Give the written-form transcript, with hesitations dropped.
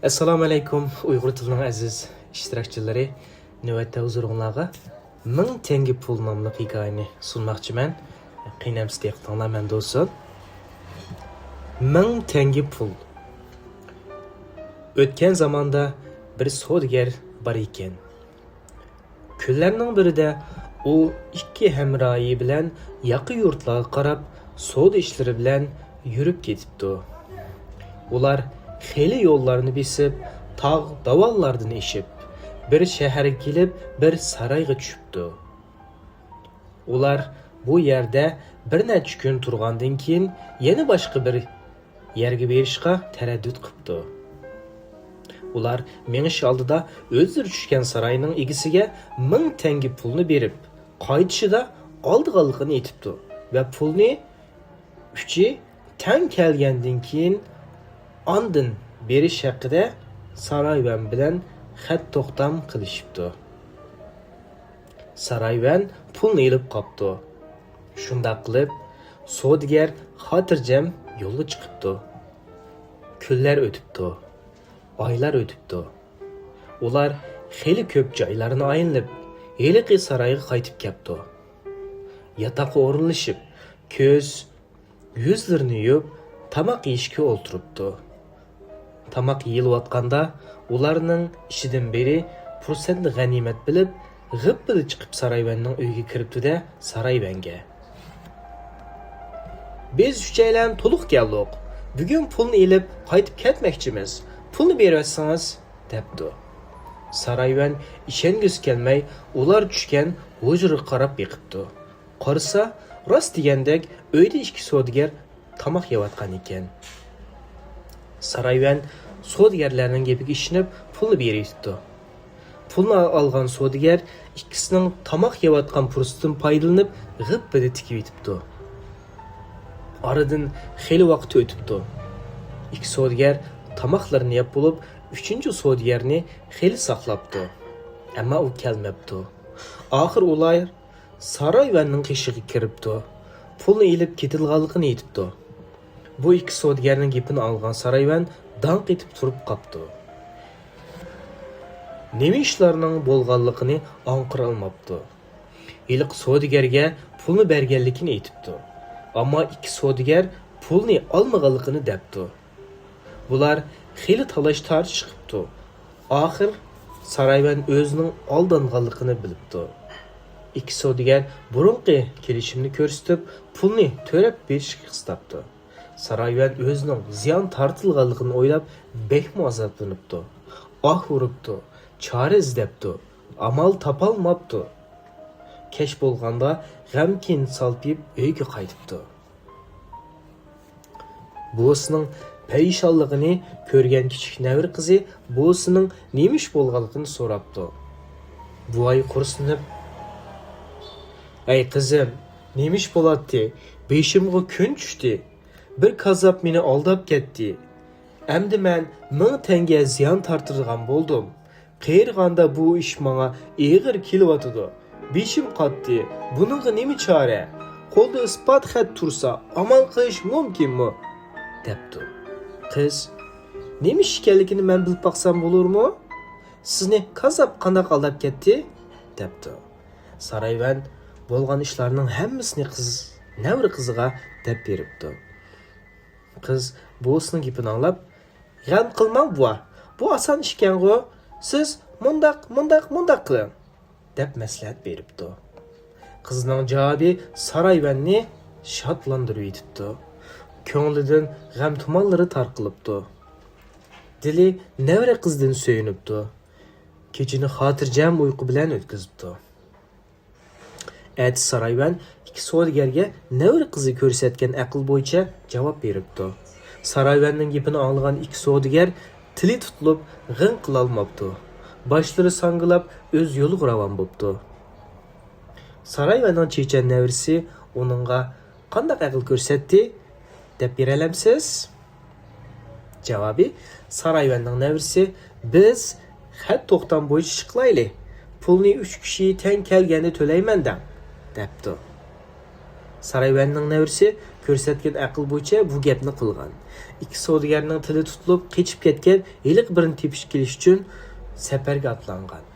Assalomu alaykum Uyg'ur tilining aziz ishtirokchilari. Navbatda huzuringizga 1000 tenge pul nomli hikoyani sunmoqchiman. Qiynamsiz tinglaman do'stlar. 1000 tenge pul. O'tgan zamonda bir savdogar bor ekan. Kunlarning birida u ikki hamroyi bilan yaqin yurtlarga qarab savdo ishlari bilan yurib ketibdi. Ular xeyli yo'llarni besib, tog' davallardan eshib, bir shaharga kelib, bir saroyga tushibdi. Ular bu yerda bir necha kun turgandan keyin yana boshqa bir yerga berishga taraddud qilibdi. Ular menish oldida o'zlari tushgan saroyning egasiga 1000 tenge pulni berib, qaytishida oldiganligini aytibdi va pulni uchi tang kelgandan keyin andın berish haqida saroyvan bilan xat to'xtam qilishibdi. Saroyvan pulni ilib qopdi. Shunda qilib, savdogar xotirjam yo'lga chiqibdi. Kunlar o'tibdi, oylar o'tibdi. Ular xeyli ko'p joylarni aylanib, heliqi saroyga qaytib kelibdi. Yotoqqa o'rinlashib, ko'z, yuzlarini yuvib, tamoq yeyishga o'ltiribdi. Tamoq yeyilayotganda ularning ishidan beri fursatni g'animat bilib, g'ibbil chiqib saroyvanning uyiga kiribdi-da, saroyvanga: "Biz uchaylan to'liq keldik. Bugun pulni ilib qaytib ketmoqchimiz. Pulni bersangiz" debdi. Saroyvan ishongisi kelmay, ular tushgan hujraga qarab yiqibdi. Qarasa, rost degandek uyda ikki savdogar tamoq yeyotgan ekan. Saroyvan savdogarlarning gapiga ishonib pulni beribdi. Pulni olgan savdogar ikkisining tamoq yeyotgan fursatdan foydalanib g'ibbil tikib yetibdi. Aradan xeyli vaqt o'tibdi. Ikki savdogar tamoqlarini yeb bo'lib, uchinchi savdogarni xeyli saqlabdi. Ammo u kelmabdi. Oxir ular saroyvanning qishig'iga kiribdi. Pulni ilib ketilganligini aytibdi. Bu ikki savdogarning gapini olgan saroyvan danq etib turib qopdi. Nima ishlarning bo'lganligini anqira olmabdi. Iliq savdogarga pulni berganligini aytibdi. Ammo ikki savdogar pulni olmaganligini debdi. Bular xeyli talash tartish qilibdi. Oxir saroyvan o'zining aldanganligini bilibdi. İki savdogar burunqi kelishimni ko'rsatib, pulni to'lab berishga istabdi. Saroyvan o'zining ziyon tortilganligini o'ylab, bekmi azoblanibdi. Uribdi, chora izlabdi, amal topolmabdi. Kech bo'lganda g'amkin salpib uyga qaytibdi. Buvisining perishonligini ko'rgan kichik navir qizi buvisining nemish bo'lganligini so'rabdi. Buvoy qursinib: "Ey qizim, nemish bo'ladi? Beshimga kun tushdi. Bir kazob meni aldab ketdi. Endi men 1000 tenge ziyon tortirgan bo'ldim. Qeyrganda bu ish menga og'ir kelyotdi. Beshim qotdi. Buningga nima chora? Qo'lda isbot xat tursa, amal qilish mumkinmi?" debdi. Qiz: "Nima ish ekanligini men bilib baqsam bo'larmi? Sizni kazob qanday aldab ketdi?" debdi. Saroyvan bo'lgan ishlarning hammasini navri qiziga deb beribdi. Qiz buvisining gapini anglab: "G'am qilmang buva. Bu oson ish ekan-ku. Siz mundaq qiling" deb maslahat beribdi. Qizning javobi saroyvanni shodlantirib yetibdi. Ko'nglidan g'am tumanlari tarqilibdi. Dili navri qizdan so'yinibdi. Kechini xotirjam uyqu bilan o'tkazibdi. Ertasi saroyvan ikki savdogarga navri qizi ko'rsatgan aql bo'yicha javob beribdi. Saroyvanning gapini anglagan ikki savdogar tili tutilib g'ing qilolmabdi. Boshlari sangilab o'z yo'liga ravon bo'libdi. Saroyvanning chechan navrisi uningga qanday aql ko'rsatdi deb beralamsiz? Javobi saroyvanning navrisi: "Biz xat to'xtam bo'yicha ish qilaylik. Pulni 3 kishi teng kelganda to'layman" debdi. Sarayvanning navrisi ko'rsatgan aql bo'yicha bu gapni qilgan. Ikki savdogarning tili tutilib, qechib ketgan, iliq birini tepish kelish uchun safarga atlangan.